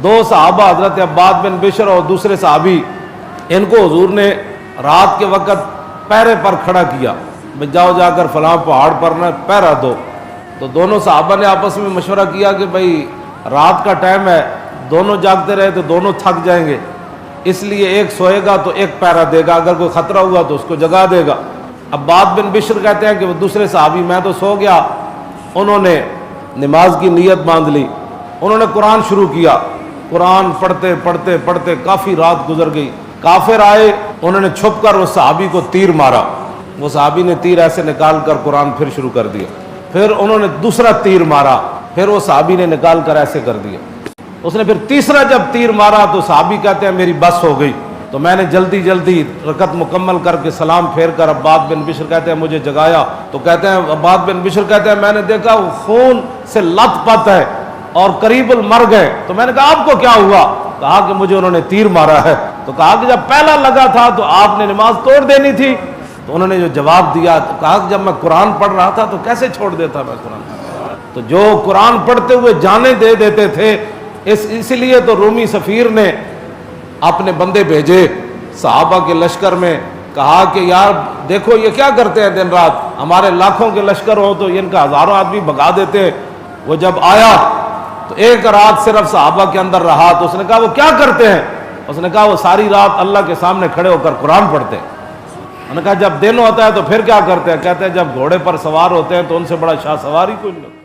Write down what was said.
دو صحابہ حضرت عباد بن بشر اور دوسرے صحابی، ان کو حضور نے رات کے وقت پہرے پر کھڑا کیا، جاؤ جا کر فلاں پہاڑ پر نہ پہرا دو۔ تو دونوں صحابہ نے آپس میں مشورہ کیا کہ بھائی رات کا ٹائم ہے، دونوں جاگتے رہے تو دونوں تھک جائیں گے، اس لیے ایک سوئے گا تو ایک پہرا دے گا، اگر کوئی خطرہ ہوا تو اس کو جگا دے گا۔ عباد بن بشر کہتے ہیں کہ وہ دوسرے صحابی، میں تو سو گیا، انہوں نے نماز کی نیت باندھ لی، انہوں نے قرآن شروع کیا، قرآن پڑھتے پڑھتے پڑھتے کافی رات گزر گئی۔ کافر آئے، انہوں نے چھپ کر اس صحابی کو تیر مارا، وہ صحابی نے تیر ایسے نکال کر قرآن پھر شروع کر دیا، پھر انہوں نے دوسرا تیر مارا، پھر وہ صحابی نے نکال کر ایسے کر دیا، اس نے پھر تیسرا جب تیر مارا تو صحابی کہتے ہیں میری بس ہو گئی، تو میں نے جلدی جلدی رکعت مکمل کر کے سلام پھیر کر عباد بن بشر کہتے ہیں مجھے جگایا، تو کہتے ہیں عباد بن بشر کہتے ہیں میں نے دیکھا وہ خون سے لت پت ہے اور قریب المر گئے، تو میں نے کہا آپ کو کیا ہوا؟ کہا کہ مجھے انہوں نے تیر مارا ہے۔ تو کہا کہ جب پہلا لگا تھا تو آپ نے نماز توڑ دینی تھی، تو انہوں نے جو جواب دیا تو کہا کہ جب میں قرآن پڑھ رہا تھا تو کیسے چھوڑ دیتا میں قرآن؟ تو جو قرآن پڑھتے ہوئے جانیں دے دیتے تھے، اس لیے تو رومی سفیر نے اپنے بندے بھیجے صحابہ کے لشکر میں، کہا کہ یار دیکھو یہ کیا کرتے ہیں دن رات، ہمارے لاکھوں کے لشکر ہو تو ان کا ہزاروں آدمی بھگا دیتے ہیں۔ وہ جب آیا تو ایک رات صرف صحابہ کے اندر رہا، تو اس نے کہا وہ کیا کرتے ہیں؟ اس نے کہا وہ ساری رات اللہ کے سامنے کھڑے ہو کر قرآن پڑھتے ہیں۔ انہوں نے کہا جب دن ہوتا ہے تو پھر کیا کرتے ہیں؟ کہتے ہیں جب گھوڑے پر سوار ہوتے ہیں تو ان سے بڑا شاہ سوار ہی کوئی نہیں۔